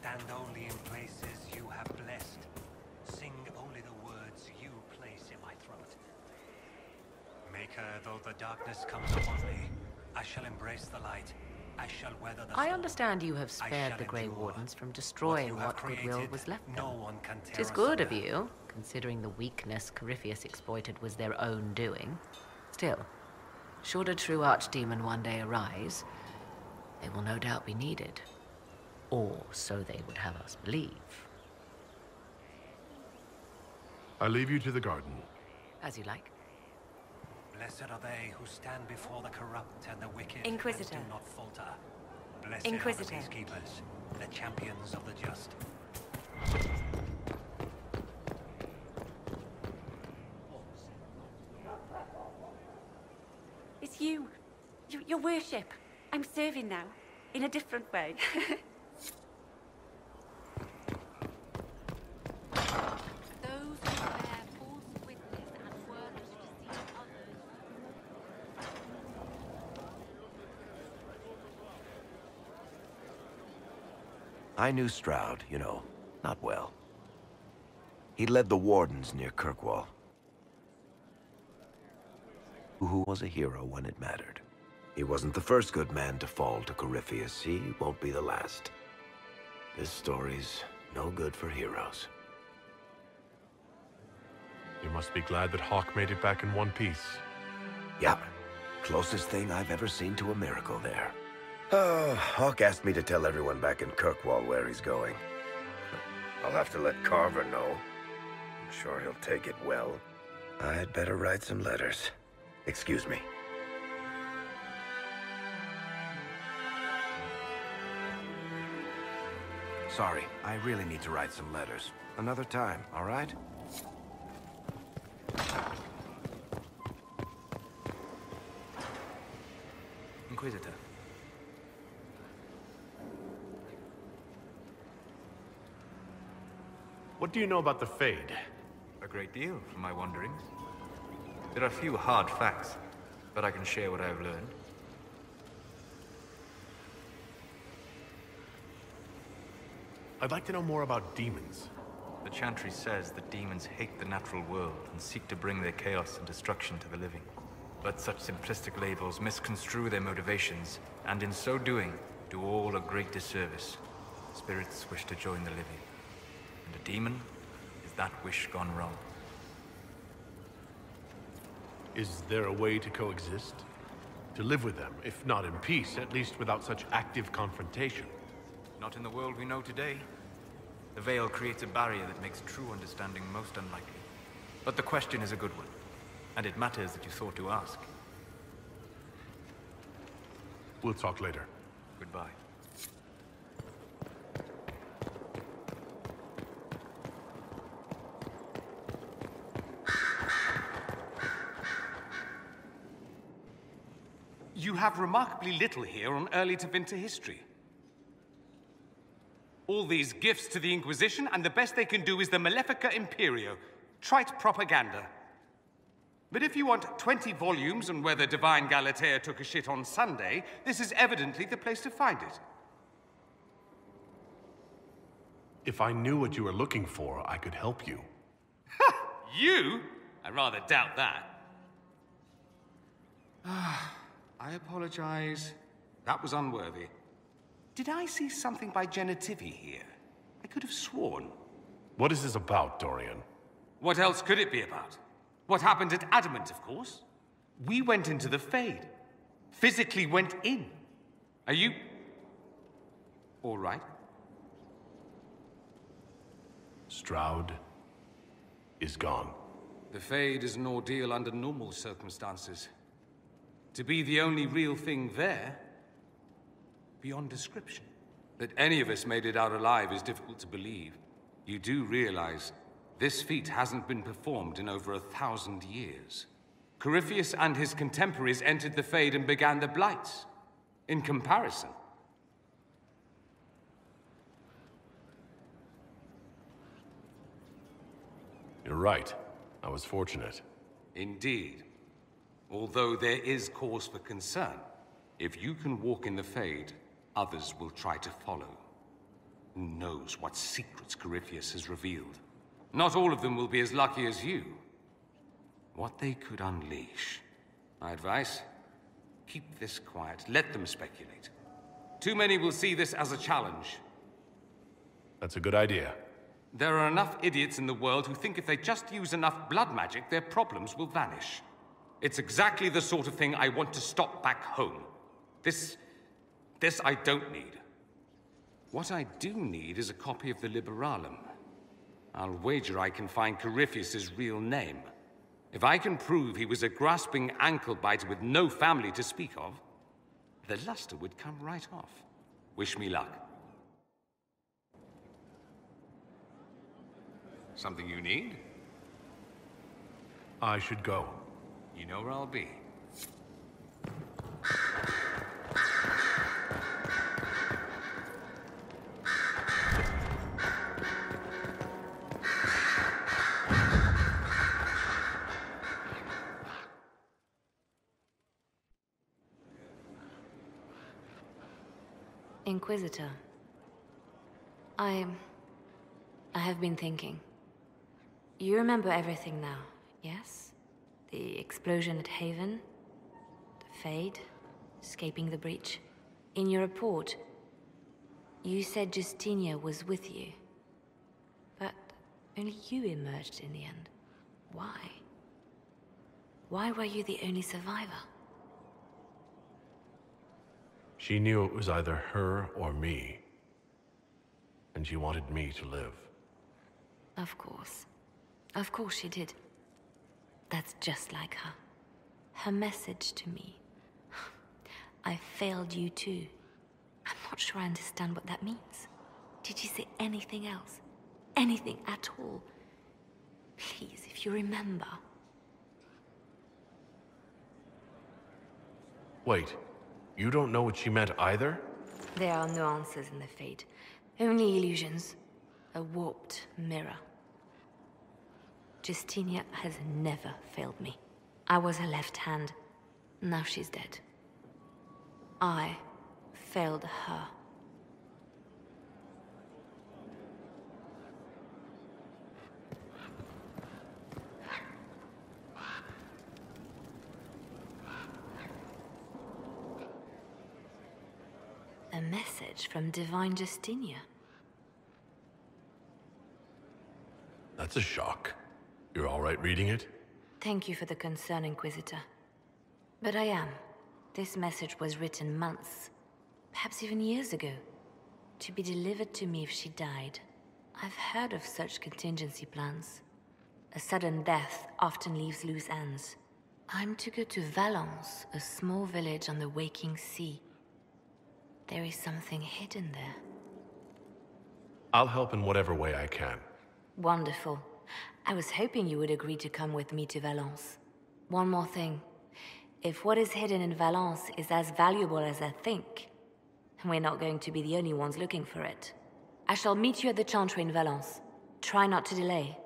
Stand only in places you have blessed. Sing only the words you place in my throat. Maker, though the darkness comes upon me, I shall embrace the light. I shall weather the storm. I understand you have spared the Grey Wardens from destroying what goodwill was left them. No one can tear 'Tis good of you, considering the weakness Corypheus exploited was their own doing. Still, should a true archdemon one day arise, they will no doubt be needed. Or so they would have us believe. I leave you to the garden. As you like. Blessed are they who stand before the corrupt and the wicked. Inquisitor. And do not falter. Blessed Inquisitor. are the peacekeepers, the champions of the just. It's you. Your worship. I'm serving now. In a different way. Those who bear false witness and work to deceive others. I knew Stroud, you know, not well. He led the Wardens near Kirkwall. Who was a hero when it mattered. He wasn't the first good man to fall to Corypheus. He won't be the last. This story's no good for heroes. You must be glad that Hawk made it back in one piece. Yep. Closest thing I've ever seen to a miracle there. Oh, Hawk asked me to tell everyone back in Kirkwall where he's going. I'll have to let Carver know. I'm sure he'll take it well. I'd better write some letters. Excuse me. Sorry, I really need to write some letters. Another time, all right? Inquisitor. What do you know about the Fade? A great deal from my wanderings. There are few hard facts, but I can share what I've learned. I'd like to know more about demons. The Chantry says that demons hate the natural world and seek to bring their chaos and destruction to the living. But such simplistic labels misconstrue their motivations, and in so doing, do all a great disservice. Spirits wish to join the living, and a demon is that wish gone wrong. Is there a way to coexist? To live with them, if not in peace, at least without such active confrontation? Not in the world we know today. The veil creates a barrier that makes true understanding most unlikely. But the question is a good one, and it matters that you thought to ask. We'll talk later. Goodbye. You have remarkably little here on early to Vinter history. All these gifts to the Inquisition, and the best they can do is the Malefica Imperio. Trite propaganda. But if you want 20 volumes on whether Divine Galatea took a shit on Sunday, this is evidently the place to find it. If I knew what you were looking for, I could help you. Ha! You? I rather doubt that. I apologize. That was unworthy. Did I see something by Genitivi here? I could have sworn. What is this about, Dorian? What else could it be about? What happened at Adamant, of course. We went into the Fade. Physically went in. Are you... all right? Stroud is gone. The Fade is an ordeal under normal circumstances. To be the only real thing there, beyond description. That any of us made it out alive is difficult to believe. You do realize this feat hasn't been performed in over 1,000 years. Corypheus and his contemporaries entered the Fade and began the Blights. In comparison. You're right. I was fortunate. Indeed. Although there is cause for concern. If you can walk in the Fade, others will try to follow. Who knows what secrets Corypheus has revealed? Not all of them will be as lucky as you. What they could unleash. My advice? Keep this quiet. Let them speculate. Too many will see this as a challenge. That's a good idea. There are enough idiots in the world who think if they just use enough blood magic, their problems will vanish. It's exactly the sort of thing I want to stop back home. This I don't need. What I do need is a copy of the Liberalum. I'll wager I can find Corypheus's real name. If I can prove he was a grasping ankle-biter with no family to speak of, the luster would come right off. Wish me luck. Something you need? I should go. You know where I'll be. Inquisitor. I have been thinking. You remember everything now, yes? The explosion at Haven, the Fade, escaping the breach. In your report, you said Justinia was with you. But only you emerged in the end. Why? Why were you the only survivor? She knew it was either her or me. And she wanted me to live. Of course. Of course she did. That's just like her. Her message to me. I failed you too. I'm not sure I understand what that means. Did you say anything else? Anything at all? Please, if you remember. Wait, you don't know what she meant either? There are no answers in the Fate. Only illusions. A warped mirror. Justinia has never failed me. I was her left hand. Now she's dead. I failed her. A message from Divine Justinia. That's a shock. You're all right reading it? Thank you for the concern, Inquisitor. But I am. This message was written months, perhaps even years ago, to be delivered to me if she died. I've heard of such contingency plans. A sudden death often leaves loose ends. I'm to go to Valence, a small village on the waking sea. There is something hidden there. I'll help in whatever way I can. Wonderful. I was hoping you would agree to come with me to Valence. One more thing. If what is hidden in Valence is as valuable as I think, we're not going to be the only ones looking for it. I shall meet you at the Chantry in Valence. Try not to delay.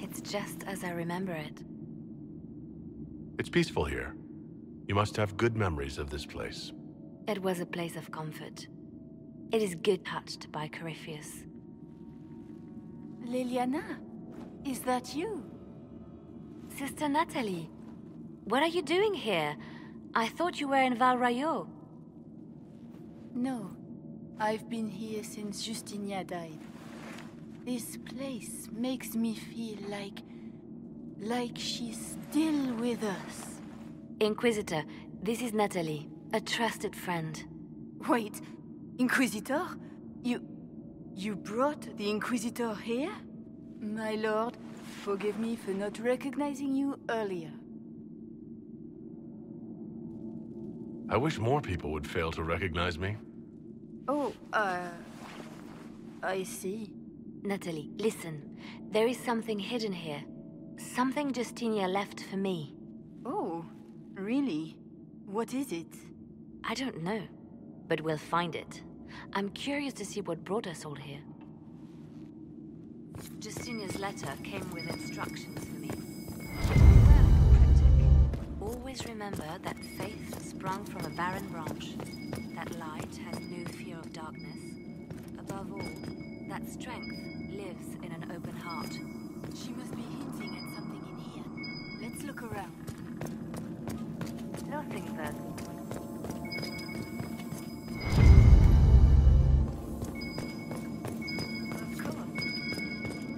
It's just as I remember it. It's peaceful here. You must have good memories of this place. It was a place of comfort. It is good touched by Corypheus. Liliana, is that you? Sister Natalie, What are you doing here? I thought you were in Val Rayo. No. I've been here since Justinia died. This place makes me feel like she's still with us. Inquisitor, this is Natalie, a trusted friend. Wait, Inquisitor? You brought the Inquisitor here? My lord, forgive me for not recognizing you earlier. I wish more people would fail to recognize me. Oh, I see. Natalie, listen. There is something hidden here. Something Justinia left for me. Oh, really? What is it? I don't know, but we'll find it. I'm curious to see what brought us all here. Justinia's letter came with instructions for me. Well, cryptic. Always remember that faith sprung from a barren branch. That light has no fear of darkness. Above all, that strength lives in an open heart. She must be hinting at something in here. Let's look around. Nothing further. Of course.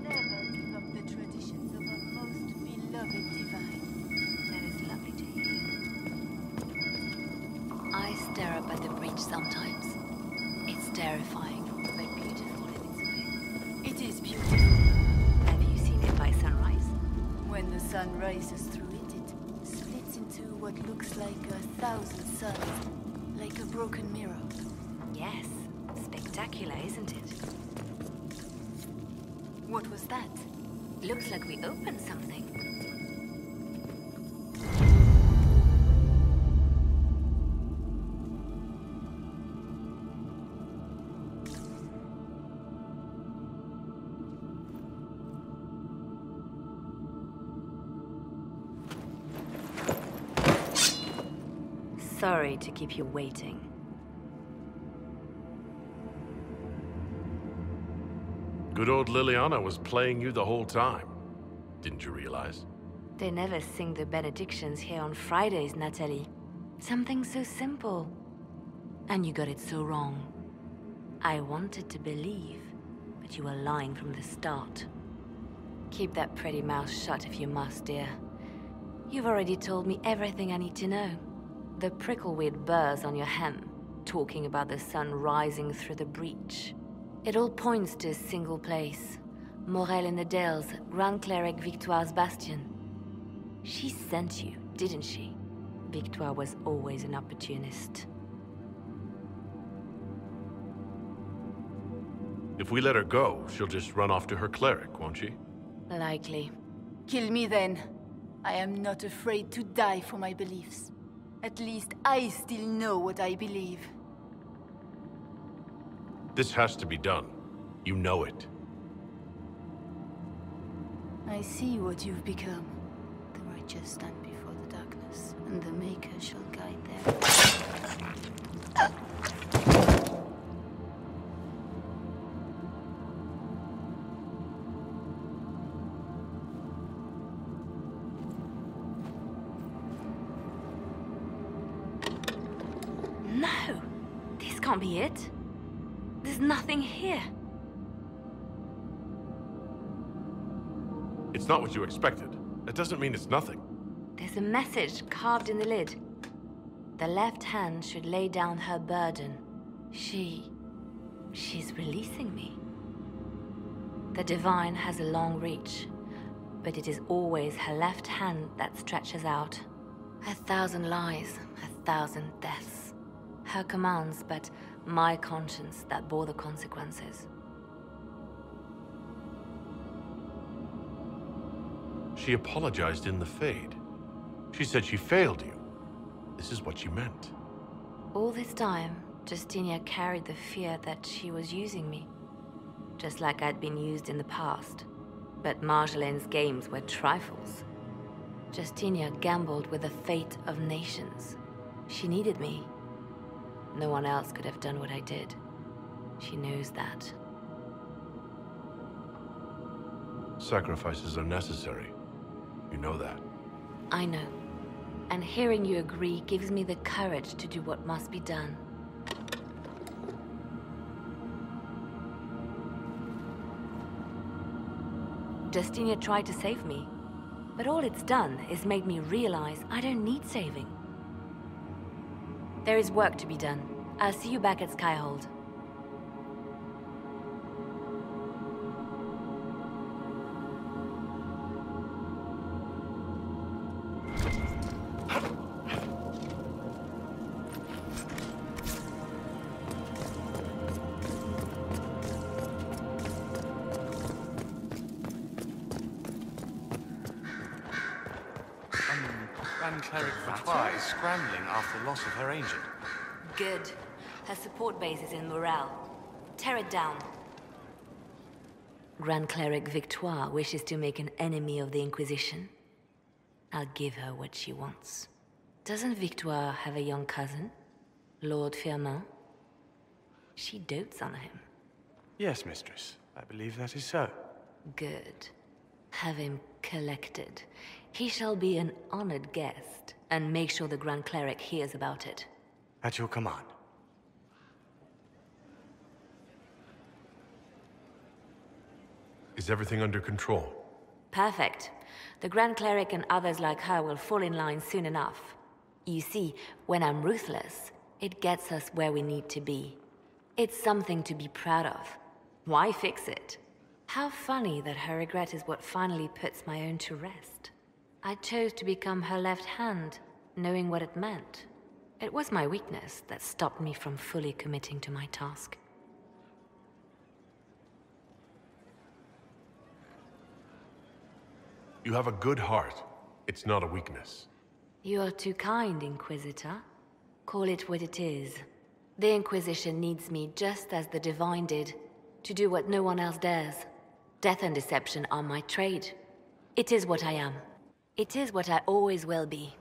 Never give up the traditions of our most beloved divine. That is lovely to hear. I stare up at the breach sometimes. It's terrifying, but beautiful in its way. It is beautiful. Have you seen it by sunrise? When the sun rises through it, it splits into what looks like 1,000 suns, like a broken mirror. Yes. Spectacular, isn't it? What was that? Looks like we opened something. Sorry to keep you waiting. Good old Liliana was playing you the whole time. Didn't you realize? They never sing the benedictions here on Fridays, Natalie. Something so simple. And you got it so wrong. I wanted to believe, but you were lying from the start. Keep that pretty mouth shut if you must, dear. You've already told me everything I need to know. The prickleweed burrs on your hem, talking about the sun rising through the breach. It all points to a single place. Morel in the Dales, Grand Cleric Victoire's bastion. She sent you, didn't she? Victoire was always an opportunist. If we let her go, she'll just run off to her cleric, won't she? Likely. Kill me then. I am not afraid to die for my beliefs. At least I still know what I believe. This has to be done. You know it. I see what you've become. The righteous stand before the darkness, and the Maker shall guide them. No! This can't be it. There's nothing here. It's not what you expected. That doesn't mean it's nothing. There's a message carved in the lid. The left hand should lay down her burden. She's releasing me. The divine has a long reach, but it is always her left hand that stretches out. 1,000 lies, 1,000 deaths. Her commands, but my conscience that bore the consequences. She apologized in the Fade. She said she failed you. This is what she meant. All this time, Justinia carried the fear that she was using me. Just like I'd been used in the past. But Marjolaine's games were trifles. Justinia gambled with the fate of nations. She needed me. No one else could have done what I did. She knows that. Sacrifices are necessary. You know that. I know. And hearing you agree gives me the courage to do what must be done. Justinia tried to save me, but all it's done is made me realize I don't need saving. There is work to be done. I'll see you back at Skyhold. Grand Cleric Victoire is scrambling after the loss of her agent. Good. Her support base is in Morale. Tear it down. Grand Cleric Victoire wishes to make an enemy of the Inquisition. I'll give her what she wants. Doesn't Victoire have a young cousin? Lord Firmin? She dotes on him. Yes, mistress. I believe that is so. Good. Have him collected. He shall be an honored guest, and make sure the Grand Cleric hears about it. At your command. Is everything under control? Perfect. The Grand Cleric and others like her will fall in line soon enough. You see, when I'm ruthless, it gets us where we need to be. It's something to be proud of. Why fix it? How funny that her regret is what finally puts my own to rest. I chose to become her left hand, knowing what it meant. It was my weakness that stopped me from fully committing to my task. You have a good heart. It's not a weakness. You are too kind, Inquisitor. Call it what it is. The Inquisition needs me just as the Divine did, to do what no one else dares. Death and deception are my trade. It is what I am. It is what I always will be.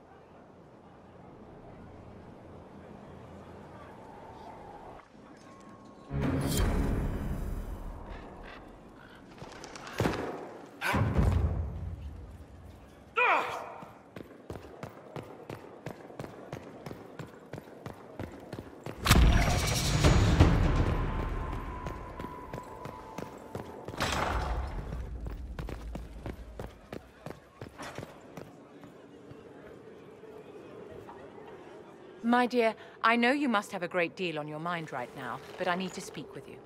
My dear, I know you must have a great deal on your mind right now, but I need to speak with you.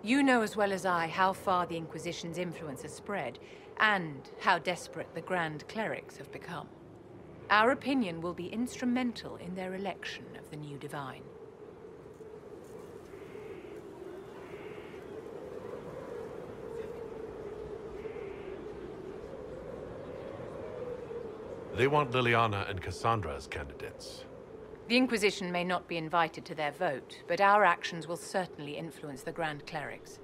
You know as well as I how far the Inquisition's influence has spread, and how desperate the Grand Clerics have become. Our opinion will be instrumental in their election of the new Divine. They want Liliana and Cassandra as candidates. The Inquisition may not be invited to their vote, but our actions will certainly influence the Grand Clerics.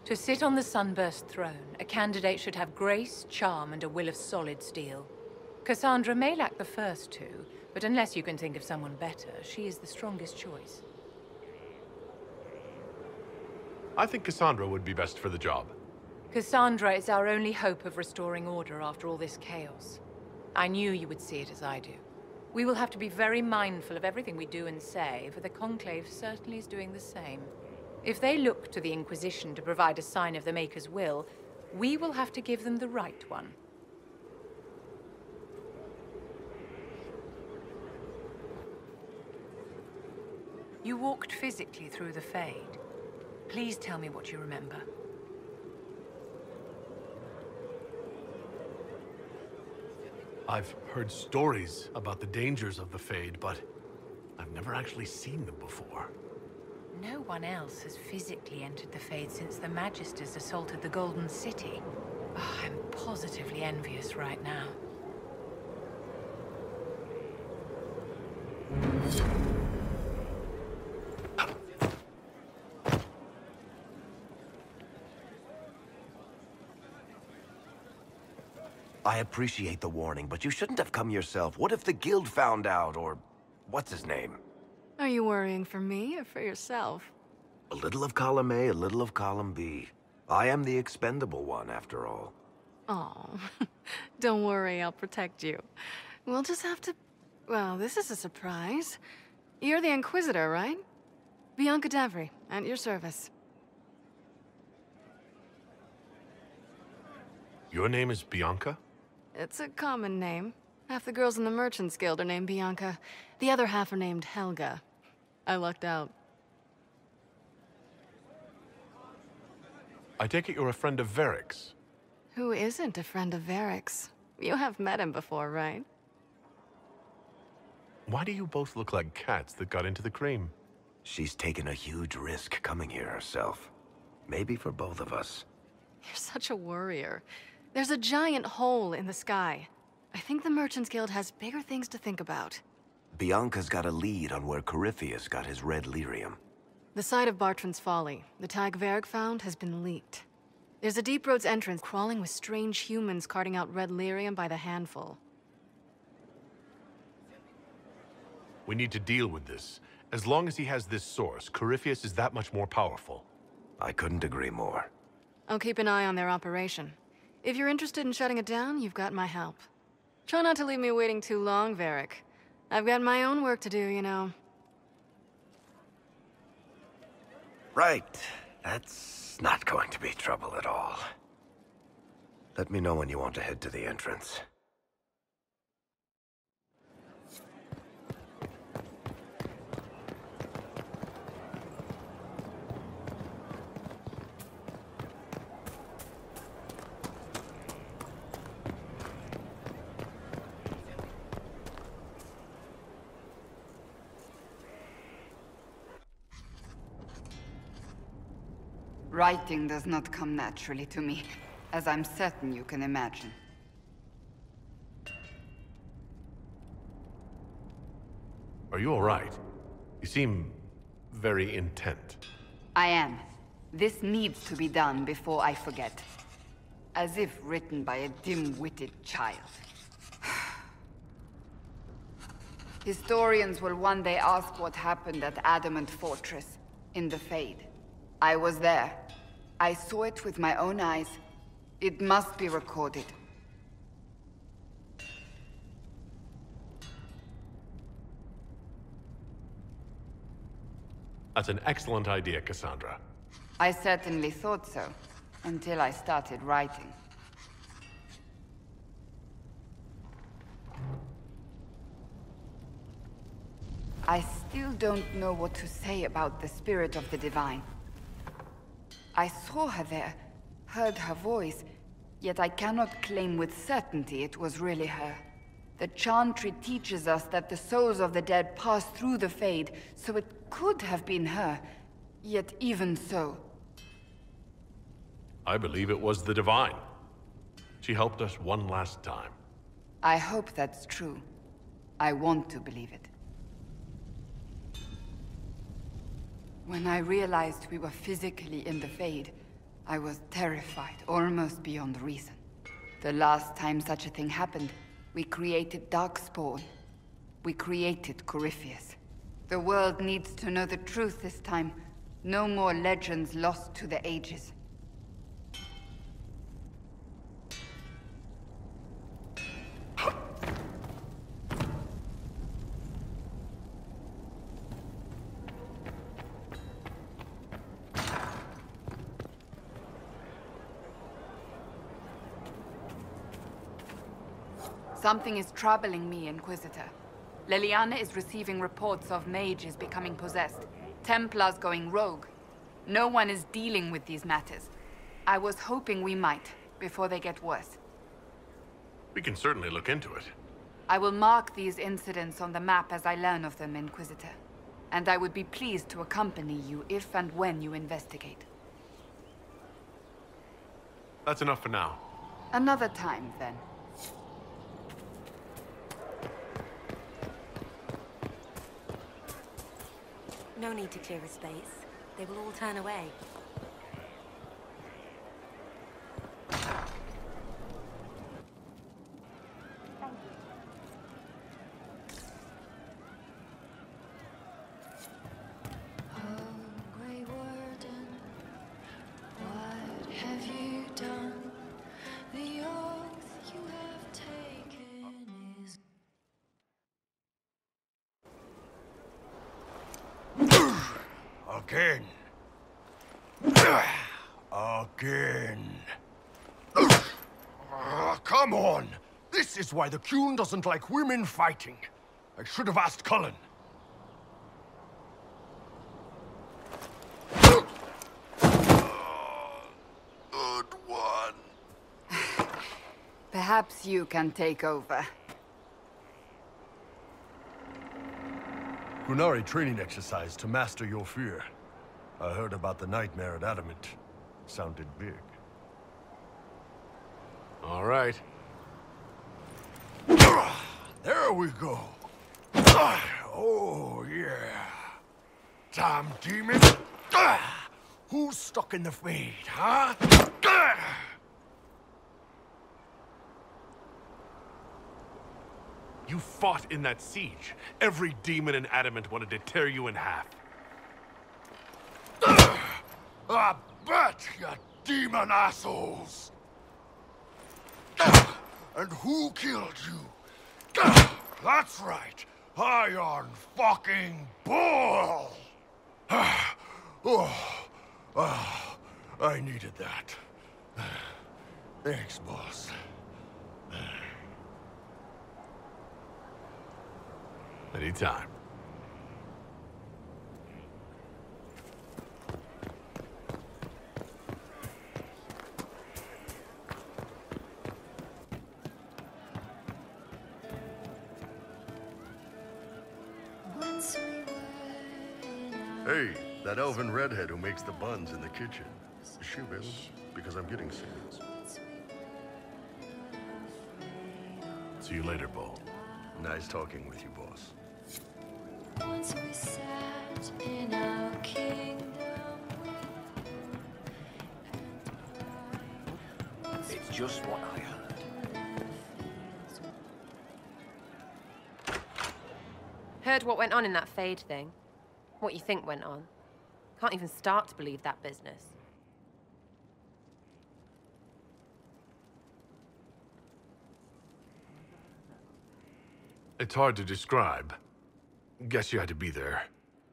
To sit on the Sunburst throne, a candidate should have grace, charm, and a will of solid steel. Cassandra may lack the first two, but unless you can think of someone better, she is the strongest choice. I think Cassandra would be best for the job. Cassandra is our only hope of restoring order after all this chaos. I knew you would see it as I do. We will have to be very mindful of everything we do and say, for the Conclave certainly is doing the same. If they look to the Inquisition to provide a sign of the Maker's will, we will have to give them the right one. You walked physically through the Fade. Please tell me what you remember. I've heard stories about the dangers of the Fade, but I've never actually seen them before. No one else has physically entered the Fade since the Magisters assaulted the Golden City. Oh, I'm positively envious right now. I appreciate the warning, but you shouldn't have come yourself. What if the Guild found out, or what's his name? Are you worrying for me or for yourself? A little of column A, a little of column B. I am the expendable one, after all. Oh, don't worry, I'll protect you. We'll just have to Well, this is a surprise. You're the Inquisitor, right? Bianca Davry, at your service. Your name is Bianca? It's a common name. Half the girls in the Merchants Guild are named Bianca. The other half are named Helga. I lucked out. I take it you're a friend of Varric's. Who isn't a friend of Varric's? You have met him before, right? Why do you both look like cats that got into the cream? She's taken a huge risk coming here herself. Maybe for both of us. You're such a worrier. There's a giant hole in the sky. I think the Merchants Guild has bigger things to think about. Bianca's got a lead on where Corypheus got his red lyrium. The site of Bartran's Folly, the tag Varric found, has been leaked. There's a Deep Roads entrance crawling with strange humans carting out red lyrium by the handful. We need to deal with this. As long as he has this source, Corypheus is that much more powerful. I couldn't agree more. I'll keep an eye on their operation. If you're interested in shutting it down, you've got my help. Try not to leave me waiting too long, Varric. I've got my own work to do, you know. Right. That's not going to be trouble at all. Let me know when you want to head to the entrance. Writing does not come naturally to me, as I'm certain you can imagine. Are you all right? You seem very intent. I am. This needs to be done before I forget. As if written by a dim-witted child. Historians will one day ask what happened at Adamant Fortress, in the Fade. I was there. I saw it with my own eyes. It must be recorded. That's an excellent idea, Cassandra. I certainly thought so, until I started writing. I still don't know what to say about the spirit of the Divine. I saw her there, heard her voice, yet I cannot claim with certainty it was really her. The Chantry teaches us that the souls of the dead pass through the Fade, so it could have been her, yet even so. I believe it was the Divine. She helped us one last time. I hope that's true. I want to believe it. When I realized we were physically in the Fade, I was terrified, almost beyond reason. The last time such a thing happened, we created Darkspawn. We created Corypheus. The world needs to know the truth this time. No more legends lost to the ages. Something is troubling me, Inquisitor. Leliana is receiving reports of mages becoming possessed, Templars going rogue. No one is dealing with these matters. I was hoping we might, before they get worse. We can certainly look into it. I will mark these incidents on the map as I learn of them, Inquisitor. And I would be pleased to accompany you if and when you investigate. That's enough for now. Another time, then. No need to clear a space. They will all turn away. Again. Again. Come on! This is why the Qun doesn't like women fighting. I should have asked Cullen. Good one. Perhaps you can take over. Qunari training exercise to master your fear. I heard about the nightmare at Adamant. Sounded big. All right. There we go. Oh, yeah. Damn demon. Who's stuck in the fade, huh? You fought in that siege. Every demon in Adamant wanted to tear you in half. I bet, you demon assholes! And who killed you? That's right, Iron fucking Bull! I needed that. Thanks, boss. Anytime. Hey, that elven redhead who makes the buns in the kitchen. Is she available? Because I'm getting serious. See you later, Bull. Nice talking with you, boss. Once we sat in our kingdom. It's just what I heard. Heard what went on in that Fade thing? What you think went on? Can't even start to believe that business. It's hard to describe. Guess you had to be there.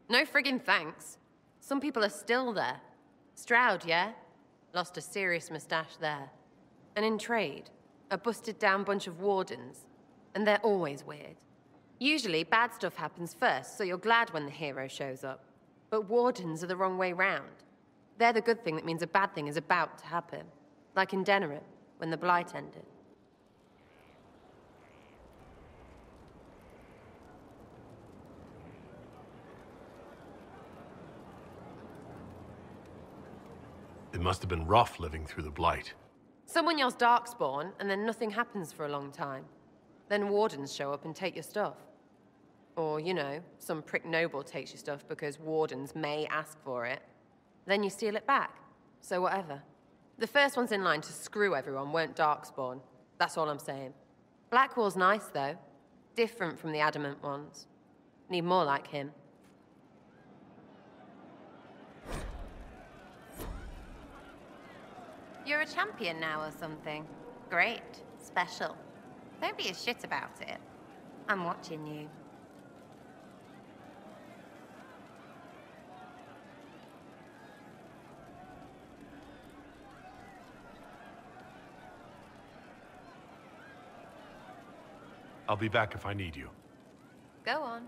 No friggin' thanks. Some people are still there. Stroud, yeah? Lost a serious mustache there. And in trade, a busted down bunch of wardens. And they're always weird. Usually, bad stuff happens first, so you're glad when the hero shows up. But wardens are the wrong way round. They're the good thing that means a bad thing is about to happen. Like in Denerim, when the Blight ended. It must have been rough living through the Blight. Someone yells Darkspawn, and then nothing happens for a long time. Then wardens show up and take your stuff. Or, you know, some prick noble takes your stuff because wardens may ask for it. Then you steal it back. So whatever. The first ones in line to screw everyone weren't Darkspawn. That's all I'm saying. Blackwall's nice, though. Different from the Adamant ones. Need more like him. You're a champion now or something. Great. Special. Don't be a shit about it. I'm watching you. I'll be back if I need you. Go on.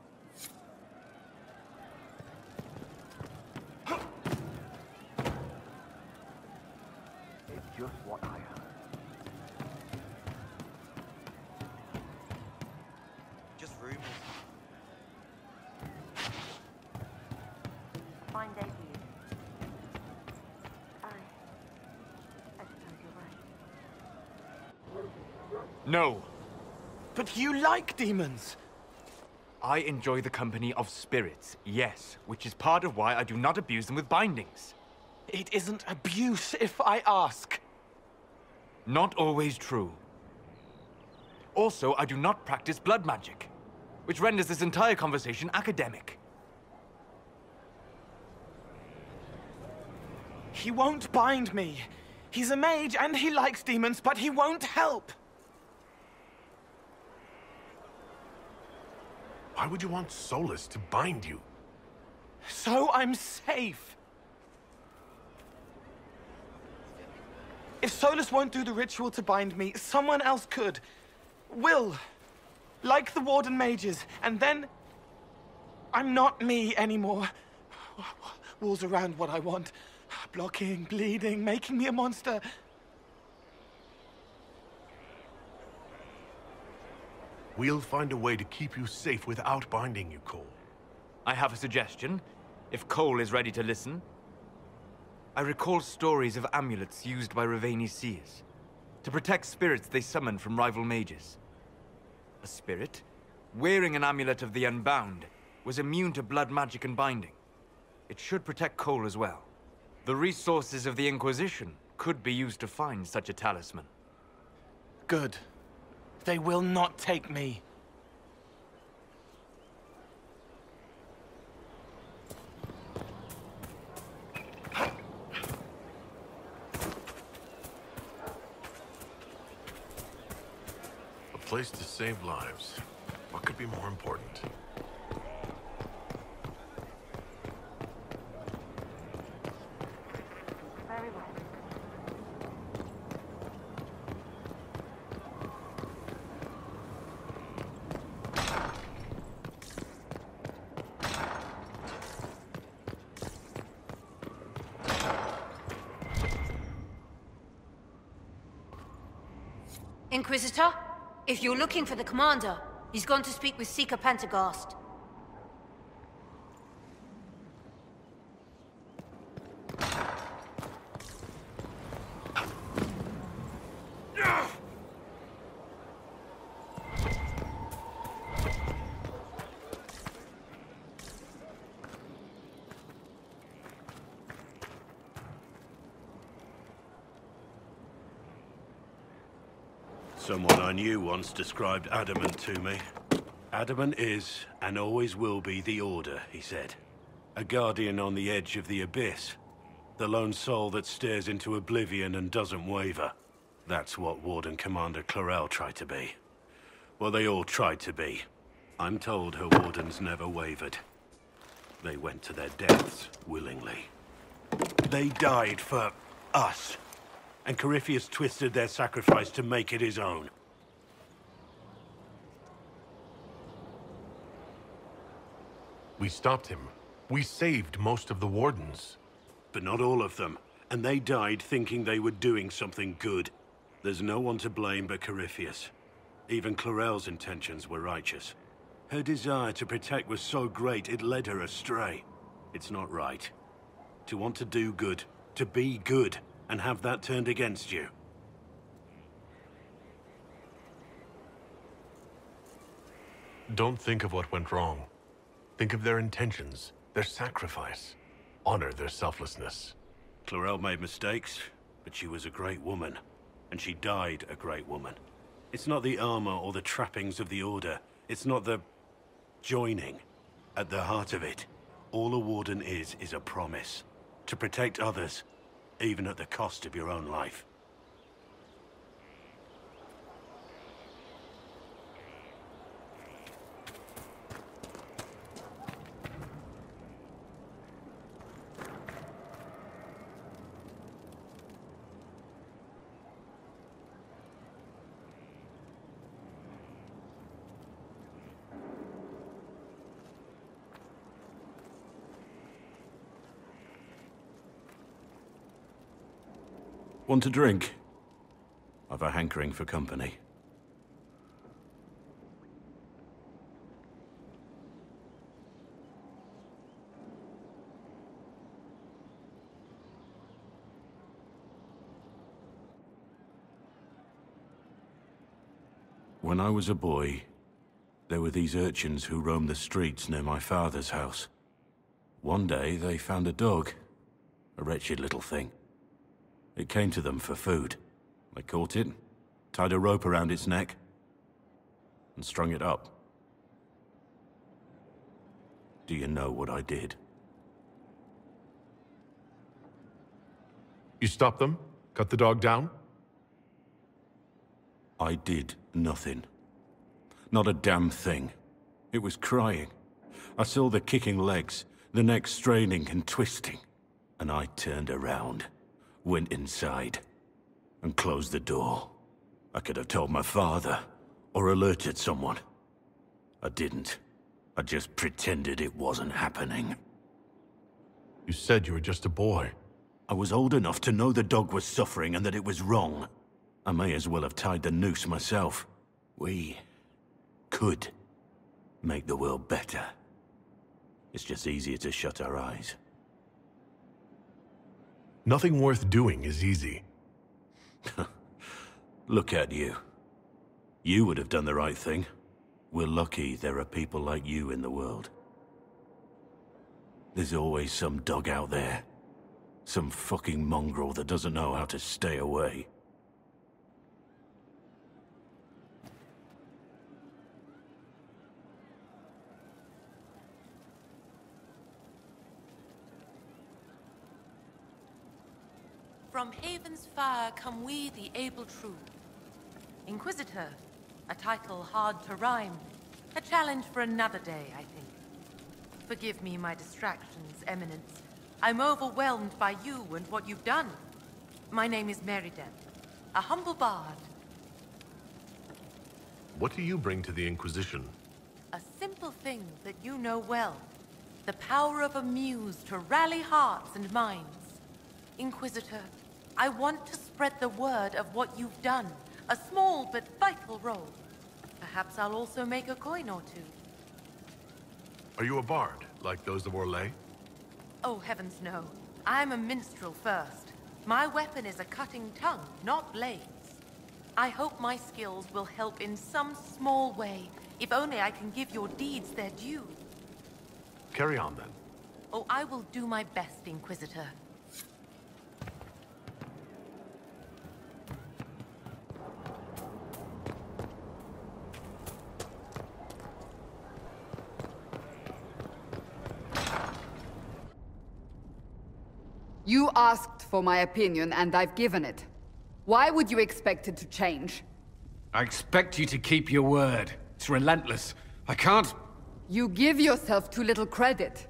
It's just what I heard. Just rumors. Fine day for you. I suppose you're right. No. But you like demons! I enjoy the company of spirits, yes, which is part of why I do not abuse them with bindings. It isn't abuse, if I ask. Not always true. Also, I do not practice blood magic, which renders this entire conversation academic. He won't bind me. He's a mage and he likes demons, but he won't help. Why would you want Solus to bind you? So I'm safe. If Solus won't do the ritual to bind me, someone else could. Will. Like the Warden mages. And then... I'm not me anymore. Walls around what I want. Blocking, bleeding, making me a monster. We'll find a way to keep you safe without binding you, Cole. I have a suggestion, if Cole is ready to listen. I recall stories of amulets used by Raveni seers to protect spirits they summon from rival mages. A spirit, wearing an amulet of the Unbound, was immune to blood magic and binding. It should protect Cole as well. The resources of the Inquisition could be used to find such a talisman. Good. They will not take me. A place to save lives. What could be more important? Very well. Inquisitor, if you're looking for the commander, he's gone to speak with Seeker Pentagast. Someone I knew once described Adamant to me. Adamant is, and always will be, the Order, he said. A guardian on the edge of the abyss. The lone soul that stares into oblivion and doesn't waver. That's what Warden Commander Clarel tried to be. Well, they all tried to be. I'm told her wardens never wavered. They went to their deaths willingly. They died for us. And Corypheus twisted their sacrifice to make it his own. We stopped him. We saved most of the Wardens. But not all of them. And they died thinking they were doing something good. There's no one to blame but Corypheus. Even Clarel's intentions were righteous. Her desire to protect was so great it led her astray. It's not right. To want to do good, to be good, and have that turned against you. Don't think of what went wrong. Think of their intentions, their sacrifice. Honor their selflessness. Clarel made mistakes, but she was a great woman. And she died a great woman. It's not the armor or the trappings of the Order. It's not the joining. At the heart of it, all a Warden is a promise. To protect others, even at the cost of your own life. Want a drink? I've a hankering for company. When I was a boy, there were these urchins who roamed the streets near my father's house. One day, they found a dog. A wretched little thing. It came to them for food. They caught it, tied a rope around its neck, and strung it up. Do you know what I did? You stopped them? Cut the dog down? I did nothing. Not a damn thing. It was crying. I saw the kicking legs, The neck straining and twisting, and I turned around, went inside, and closed the door. I could have told my father, or alerted someone. I didn't. I just pretended it wasn't happening. You said you were just a boy. I was old enough to know the dog was suffering and that it was wrong. I may as well have tied the noose myself. We could make the world better. It's just easier to shut our eyes. Nothing worth doing is easy. Look at you. You would have done the right thing. We're lucky there are people like you in the world. There's always some dog out there. Some fucking mongrel that doesn't know how to stay away. From Haven's fire come we, the able true. Inquisitor, a title hard to rhyme. A challenge for another day, I think. Forgive me my distractions, Eminence. I'm overwhelmed by you and what you've done. My name is Meriden, a humble bard. What do you bring to the Inquisition? A simple thing that you know well. The power of a muse to rally hearts and minds. Inquisitor, I want to spread the word of what you've done. A small but vital role. Perhaps I'll also make a coin or two. Are you a bard, like those of Orlais? Oh, heavens no. I'm a minstrel first. My weapon is a cutting tongue, not blades. I hope my skills will help in some small way, if only I can give your deeds their due. Carry on, then. Oh, I will do my best, Inquisitor. You asked for my opinion, and I've given it. Why would you expect it to change? I expect you to keep your word. It's relentless. I can't... You give yourself too little credit.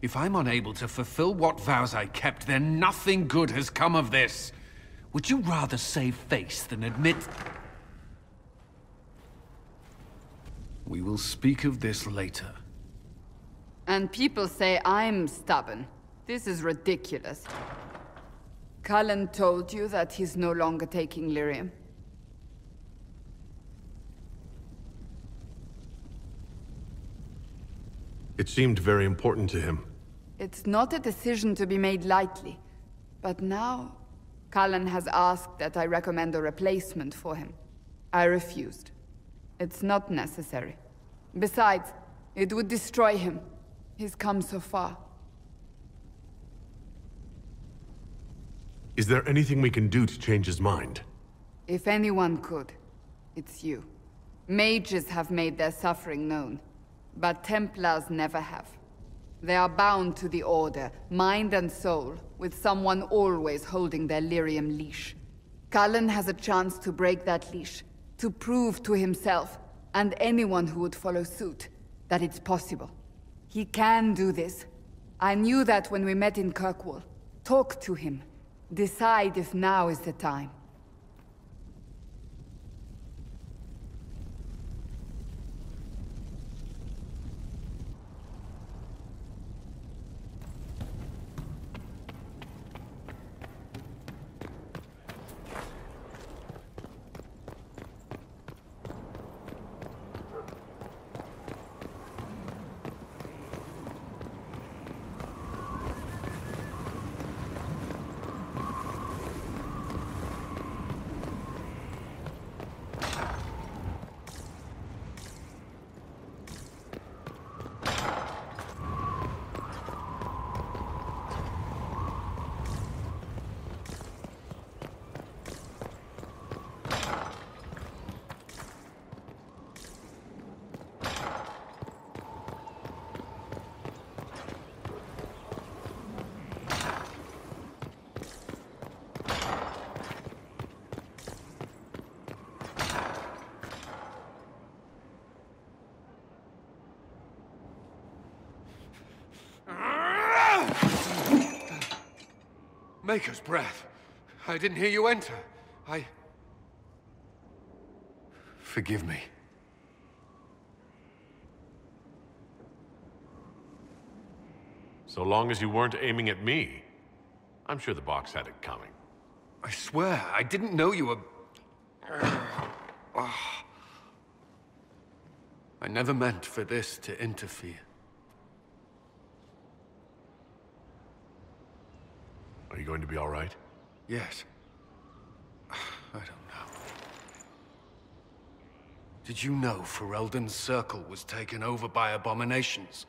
If I'm unable to fulfill what vows I kept, then nothing good has come of this. Would you rather save face than admit... We will speak of this later. And people say I'm stubborn. This is ridiculous. Cullen told you that he's no longer taking lyrium. It seemed very important to him. It's not a decision to be made lightly. But now, Cullen has asked that I recommend a replacement for him. I refused. It's not necessary. Besides, it would destroy him. He's come so far. Is there anything we can do to change his mind? If anyone could, it's you. Mages have made their suffering known, but Templars never have. They are bound to the Order, mind and soul, with someone always holding their lyrium leash. Cullen has a chance to break that leash, to prove to himself, and anyone who would follow suit, that it's possible. He can do this. I knew that when we met in Kirkwall. Talk to him. Decide if now is the time. Maker's breath. I didn't hear you enter. Forgive me. So long as you weren't aiming at me, I'm sure the box had it coming. I swear, I didn't know you were... I never meant for this to interfere. Are you going to be all right? Yes. I don't know. Did you know Ferelden's circle was taken over by abominations?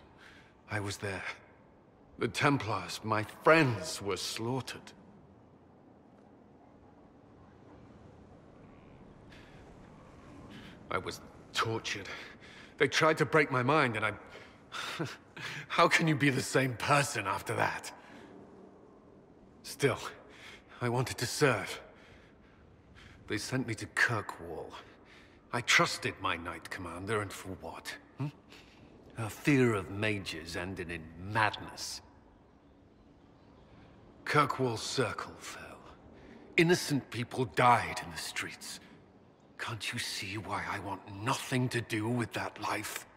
I was there. The Templars, my friends, were slaughtered. I was tortured. They tried to break my mind, and I... How can you be the same person after that? Still, I wanted to serve. They sent me to Kirkwall. I trusted my Knight Commander, and for what? Her fear of mages ended in madness. Kirkwall's circle fell. Innocent people died in the streets. Can't you see why I want nothing to do with that life?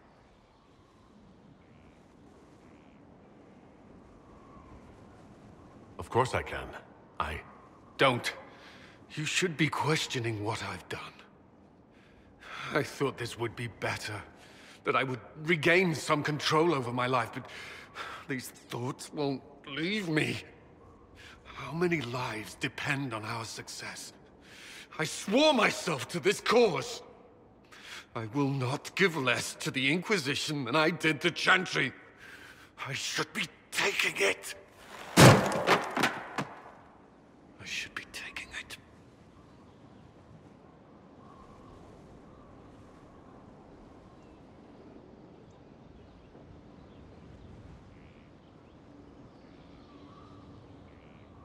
Of course I can. Don't. You should be questioning what I've done. I thought this would be better. That I would regain some control over my life, but these thoughts won't leave me. How many lives depend on our success? I swore myself to this cause. I will not give less to the Inquisition than I did to Chantry. I should be taking it. I should be taking it.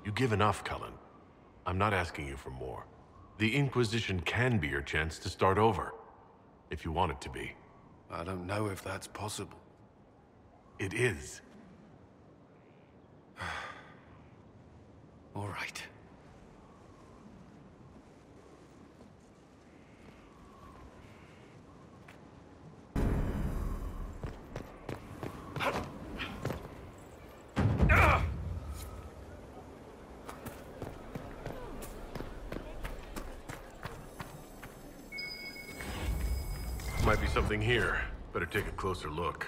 You give enough, Cullen. I'm not asking you for more. The Inquisition can be your chance to start over. If you want it to be. I don't know if that's possible. It is. All right. Might be something here. Better take a closer look.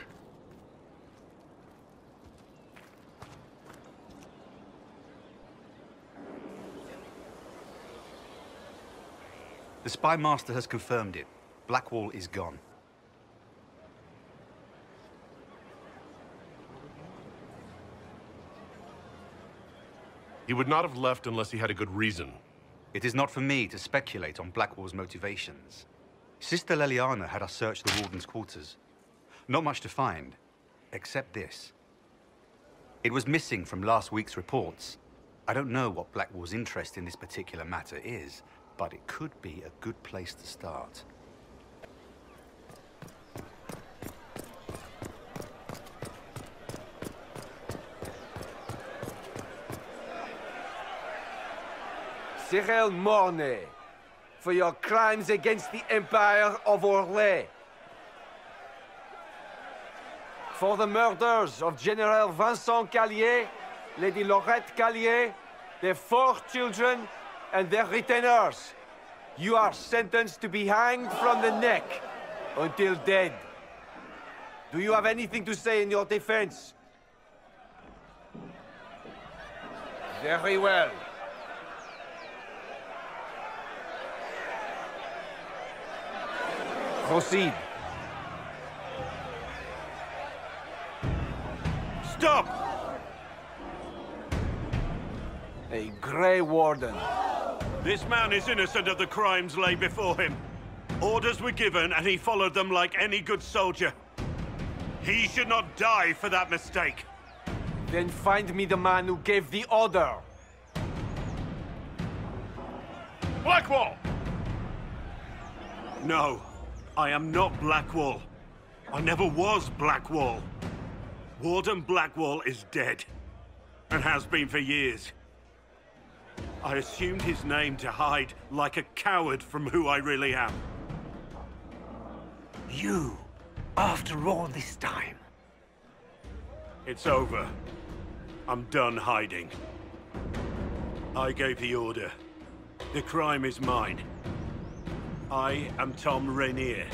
The Spy Master has confirmed it. Blackwall is gone. He would not have left unless he had a good reason. It is not for me to speculate on Blackwall's motivations. Sister Leliana had us search the Warden's quarters. Not much to find, except this. It was missing from last week's reports. I don't know what Blackwall's interest in this particular matter is, but it could be a good place to start. Cyril Mornay, for your crimes against the Empire of Orlais. For the murders of General Vincent Callier, Lady Laurette Callier, their 4 children, and their retainers. You are sentenced to be hanged from the neck until dead. Do you have anything to say in your defense? Very well. Proceed. Stop! A Grey Warden. This man is innocent of the crimes laid before him. Orders were given, and he followed them like any good soldier. He should not die for that mistake. Then find me the man who gave the order. Blackwall! No, I am not Blackwall. I never was Blackwall. Warden Blackwall is dead, and has been for years. I assumed his name to hide like a coward from who I really am. You, after all this time. It's over. I'm done hiding. I gave the order. The crime is mine. I am Tom Rainier.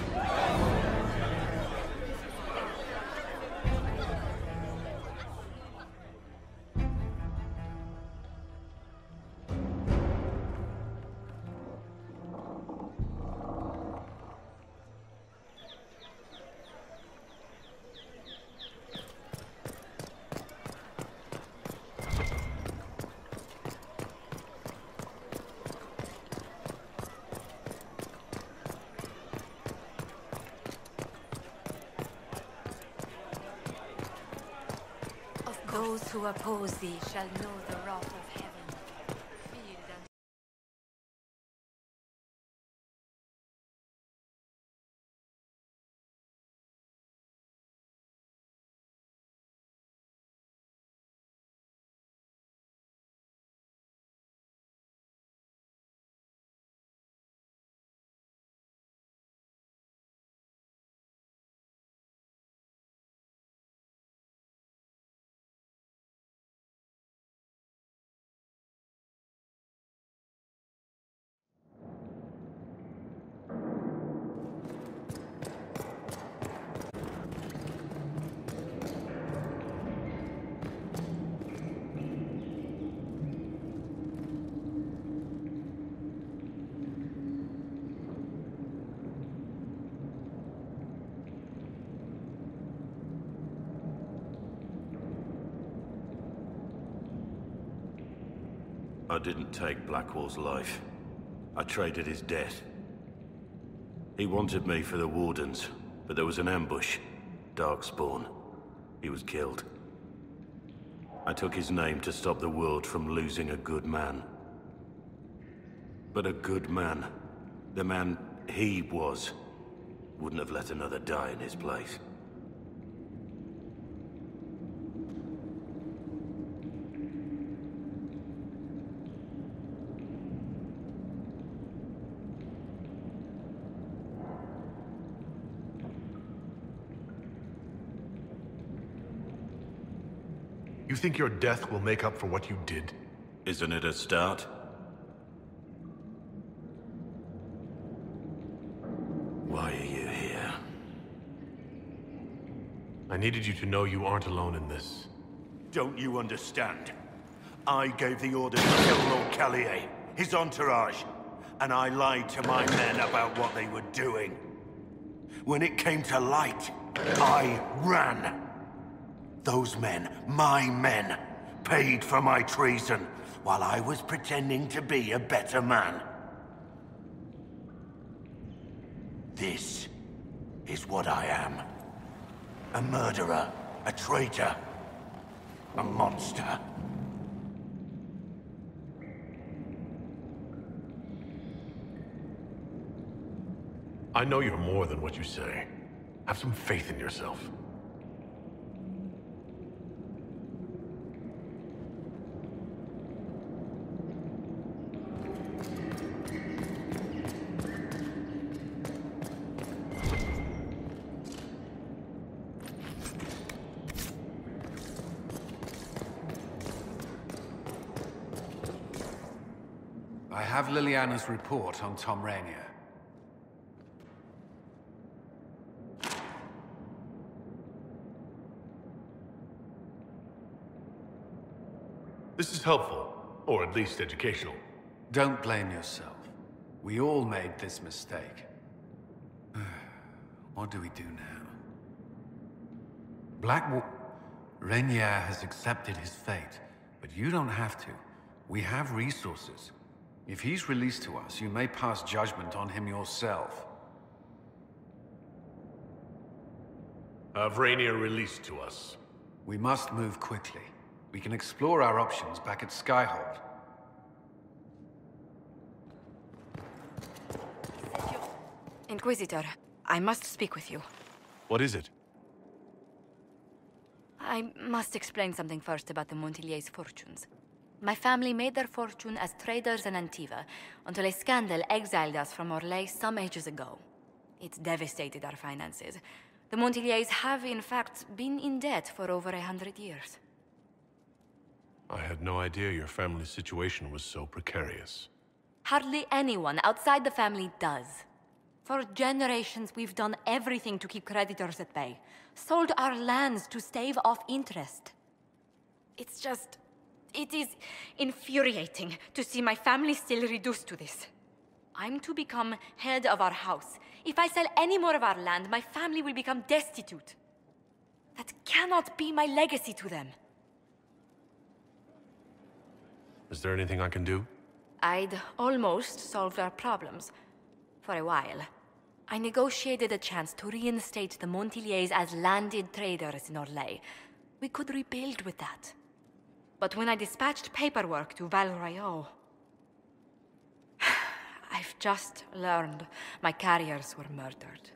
Those who oppose thee shall know the wrath of heaven. Feared and I didn't take Blackwall's life. I traded his death. He wanted me for the Wardens, but there was an ambush. Darkspawn. He was killed. I took his name to stop the world from losing a good man. But a good man, the man he was, wouldn't have let another die in his place. You think your death will make up for what you did? Isn't it a start? Why are you here? I needed you to know you aren't alone in this. Don't you understand? I gave the order to kill Lord Callier, his entourage, and I lied to my men about what they were doing. When it came to light, I ran. Those men, my men, paid for my treason, while I was pretending to be a better man. This is what I am. A murderer, a traitor, a monster. I know you're more than what you say. Have some faith in yourself. I have Liliana's report on Tom Rainier. This is helpful, or at least educational. Don't blame yourself. We all made this mistake. What do we do now? Rainier has accepted his fate, but you don't have to. We have resources. If he's released to us, you may pass judgment on him yourself. Have Rainier released to us. We must move quickly. We can explore our options back at Skyhold. Inquisitor, I must speak with you. What is it? I must explain something first about the Montilier's fortunes. My family made their fortune as traders in Antiva until a scandal exiled us from Orlais some ages ago. It devastated our finances. The Montiliers have, in fact, been in debt for over 100 years. I had no idea your family's situation was so precarious. Hardly anyone outside the family does. For generations, we've done everything to keep creditors at bay. Sold our lands to stave off interest. It's just... it is infuriating to see my family still reduced to this. I'm to become head of our house. If I sell any more of our land, my family will become destitute. That cannot be my legacy to them. Is there anything I can do? I'd almost solved our problems. For a while. I negotiated a chance to reinstate the Montiliers as landed traders in Orlais. We could rebuild with that. But when I dispatched paperwork to Val Royeaux... I've just learned my carriers were murdered.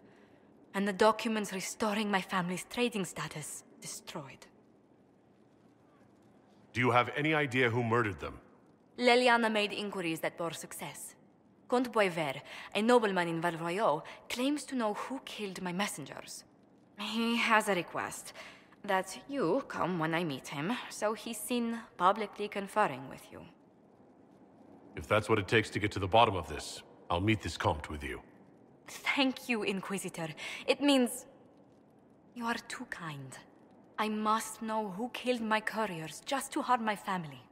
And the documents restoring my family's trading status destroyed. Do you have any idea who murdered them? Leliana made inquiries that bore success. Comte Boisvert, a nobleman in Val Royeaux, claims to know who killed my messengers. He has a request that you come when I meet him, so he's seen publicly conferring with you. If that's what it takes to get to the bottom of this, I'll meet this Comte with you. Thank you, Inquisitor. It means... you are too kind. I must know who killed my couriers just to harm my family.